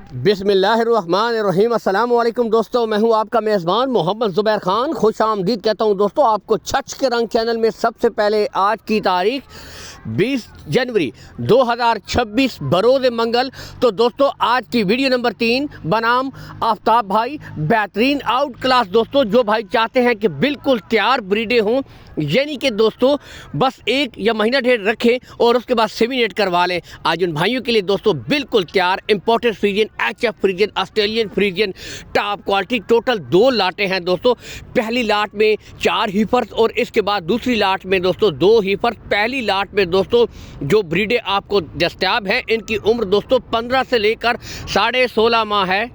बिस्मिल्लाहिर्रहमानिर्रहीम। अस्सलाम वालेकुम दोस्तों, मैं हूं आपका मेज़बान मोहम्मद ज़ुबैर खान। खुश आमदीद कहता हूं दोस्तों आपको छछ के रंग चैनल में। सबसे पहले आज की तारीख 20 जनवरी 2026 बरोज़ मंगल। तो दोस्तों आज की वीडियो नंबर 3 बनाम आफ्ताब भाई, बेहतरीन आउट क्लास। दोस्तों जो भाई चाहते हैं कि बिल्कुल तैयार ब्रीडें हों, यानी कि दोस्तों बस एक या महीना डेढ़ रखें और उसके बाद सेमिनेट करवा लें, आज उन भाइयों के लिए दोस्तों बिल्कुल तैयार imported Friesian, HF Friesian, Australian Friesian top quality. Total 2 लाटें हैं दोस्तों। पहली लाट में 4 हीफर्स और इसके बाद दूसरी लाट में दोस्तों 2 हीफर्स। पहली लाट में दोस्तों जो ब्रीडें आपको दस्तयाब हैं, इनकी उम्र दोस्तों 15 से लेकर 16.5 माह है,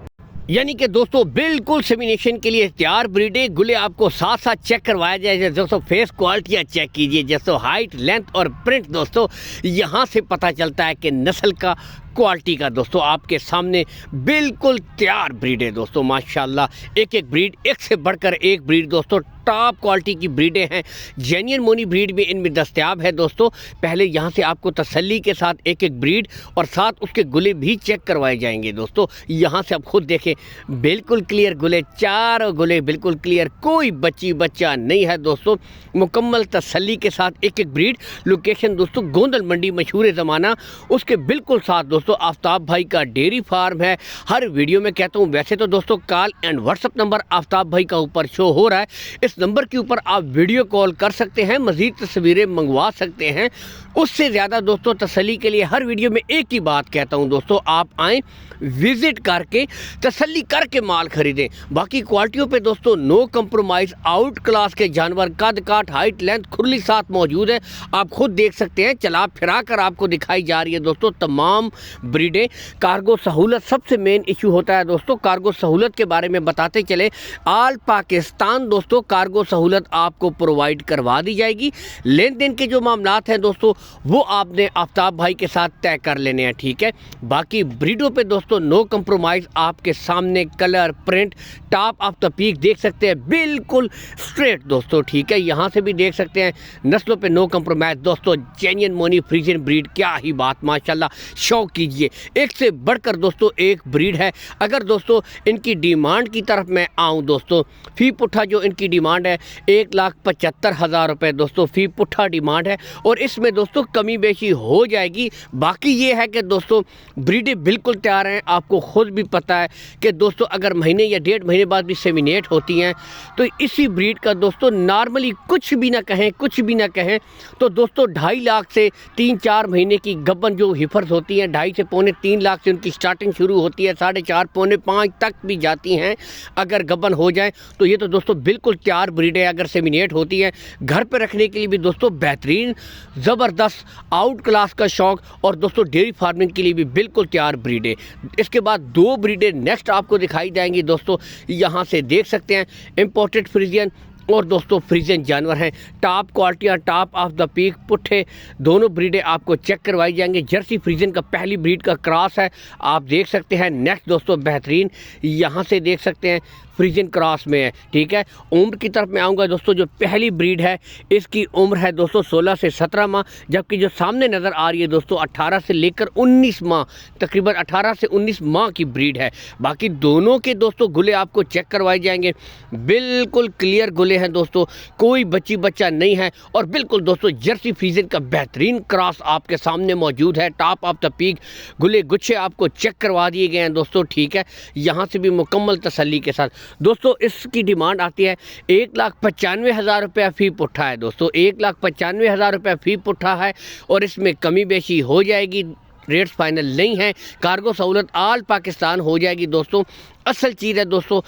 यानी कि दोस्तों बिल्कुल सेमिनेशन के लिए तैयार ब्रीडें। गुले आपको साथ साथ चेक करवाया जाए। दोस्तों फेस क्वालिटियाँ चेक कीजिए, जैसे हाइट, लेंथ और प्रिंट। दोस्तों यहाँ से पता चलता है कि नस्ल का, क्वालिटी का दोस्तों आपके सामने बिल्कुल तैयार ब्रीड है दोस्तों। माशाल्लाह एक एक ब्रीड, एक से बढ़कर एक ब्रीड दोस्तों, टॉप क्वालिटी की ब्रीडें हैं। जेन्युइन मोनी ब्रीड भी इनमें दस्तयाब है दोस्तों। पहले यहाँ से आपको तसल्ली के साथ एक एक ब्रीड और साथ उसके गुले भी चेक करवाए जाएंगे दोस्तों। यहाँ से आप खुद देखें, बिल्कुल क्लियर गुले, चारों गुले बिल्कुल क्लियर, कोई बच्चा नहीं है दोस्तों। मुकम्मल तसल्ली के साथ एक एक ब्रीड। लोकेशन दोस्तों गोंदल मंडी, मशहूर ज़माना, उसके बिल्कुल साथ दोस्तों आफ्ताब भाई का डेयरी फार्म है। हर वीडियो में कहता हूँ। वैसे तो दोस्तों call and WhatsApp number Aftab भाई का ऊपर शो हो रहा है, इस नंबर के ऊपर आप वीडियो कॉल कर सकते हैं, मज़ीद तस्वीरें मंगवा सकते हैं। उससे ज़्यादा दोस्तों तसल्ली के लिए हर वीडियो में एक ही बात कहता हूँ दोस्तों, आप आएँ, विज़िट करके तसल्ली करके माल खरीदें। बाकी क्वालिटियों पे दोस्तों नो कंप्रोमाइज़, आउट क्लास के जानवर, कद काट, हाइट, लेंथ, खुरली साथ मौजूद है। आप खुद देख सकते हैं, चला फिरा कर आपको दिखाई जा रही है दोस्तों तमाम ब्रीडें। कार्गो सहूलत सबसे मेन इशू होता है दोस्तों। कार्गो सहूलत के बारे में बताते चले, ऑल पाकिस्तान दोस्तों कार्गो सहूलत आपको प्रोवाइड करवा दी जाएगी। लेन देन के जो मामलात हैं दोस्तों वो आपने आफ्ताब भाई के साथ तय कर लेने हैं, ठीक है। बाकी ब्रीडों पे दोस्तों नो कंप्रोमाइज़, आपके सामने colour, print, top of the peak देख सकते हैं, बिल्कुल स्ट्रेट दोस्तों, ठीक है। यहाँ से भी देख सकते हैं, नस्लों पे नो कंप्रोमाइज़ दोस्तों। जेन्युइन मोनी फ्रीजियन ब्रीड, क्या ही बात, माशाल्लाह, शौक कीजिए। एक से बढ़कर दोस्तों एक ब्रीड है। अगर दोस्तों इनकी डिमांड की तरफ मैं आऊँ दोस्तों, फ़ी पुट्ठा जो इनकी डिमांड है 1,75,000 रुपये दोस्तों, फ़ी पुट्ठा डिमांड है। और इसमें दोस्तों कमी बेशी हो जाएगी। बाकी ये है कि दोस्तों ब्रीडें बिल्कुल तैयार हैं। आपको खुद भी पता है कि दोस्तों अगर महीने या 1.5 महीने बाद भी सेमिनेट होती हैं तो इसी ब्रीड का दोस्तों नॉर्मली कुछ भी ना कहें तो दोस्तों 2.5 लाख से 3-4 महीने की गब्बन जो हिफर्स होती हैं, 2.5 से पौने 3 लाख से उनकी स्टार्टिंग शुरू होती है, 4.5 पौने 5 तक भी जाती हैं अगर गब्बन हो जाए तो। ये तो दोस्तों बिल्कुल तैयार ब्रीड है। अगर सेमिनेट होती है घर पे रखने के लिए भी दोस्तों बेहतरीन, ज़बरदस्त आउट क्लास का शौक, और दोस्तों डेयरी फार्मिंग के लिए भी बिल्कुल तैयार ब्रीड है। इसके बाद 2 ब्रीडें नेक्स्ट आपको दिखाई जाएंगी दोस्तों। यहाँ से देख सकते हैं इंपोर्टेड फ्रीजियन और दोस्तों फ्रीजियन जानवर हैं। टॉप क्वालिटियाँ, टॉप ऑफ द पीक, पुट्ठे दोनों ब्रीडें आपको चेक करवाई जाएंगे। जर्सी फ्रीजियन का पहली ब्रीड का क्रॉस है, आप देख सकते हैं। नेक्स्ट दोस्तों बेहतरीन, यहाँ से देख सकते हैं फ्रीजियन क्रॉस में है, ठीक है। उम्र की तरफ मैं आऊँगा दोस्तों, जो पहली ब्रीड है इसकी उम्र है दोस्तों 16 से 17 माह, जबकि जो सामने नज़र आ रही है दोस्तों 18 से लेकर 19 माह, तकरीबन 18 से 19 माह की ब्रीड है। बाकी दोनों के दोस्तों गुले आपको चेक करवाए जाएंगे, बिल्कुल क्लियर गुले हैं दोस्तों, कोई बच्चा नहीं है। और बिल्कुल दोस्तों जर्सी फ्रीजियन का बेहतरीन क्रॉस आपके सामने मौजूद है। टॉप ऑफ द पीक गुले गुच्छे आपको चेक करवा दिए गए हैं दोस्तों, ठीक है। यहाँ से भी मुकम्मल तसल्ली के साथ दोस्तों इसकी डिमांड आती है 1,95,000 रुपया फ़ी पुट्ठा है दोस्तों, 1,95,000 रुपया फ़ी पुट्ठा है। और इसमें कमी बेशी हो जाएगी, रेट्स फाइनल नहीं है। कार्गो सहूलत ऑल पाकिस्तान हो जाएगी दोस्तों। असल चीज़ है दोस्तों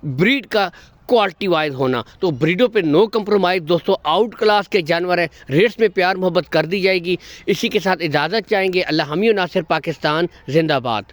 ब्रीड का क्वालिटी वाइज होना। तो ब्रीडों पे नो कंप्रोमाइज़ दोस्तों, आउट क्लास के जानवर हैं, रेट्स में प्यार मोहब्बत कर दी जाएगी। इसी के साथ इजाज़त चाहेंगे। अल्लाह हमी नासिर, पाकिस्तान जिंदाबाद।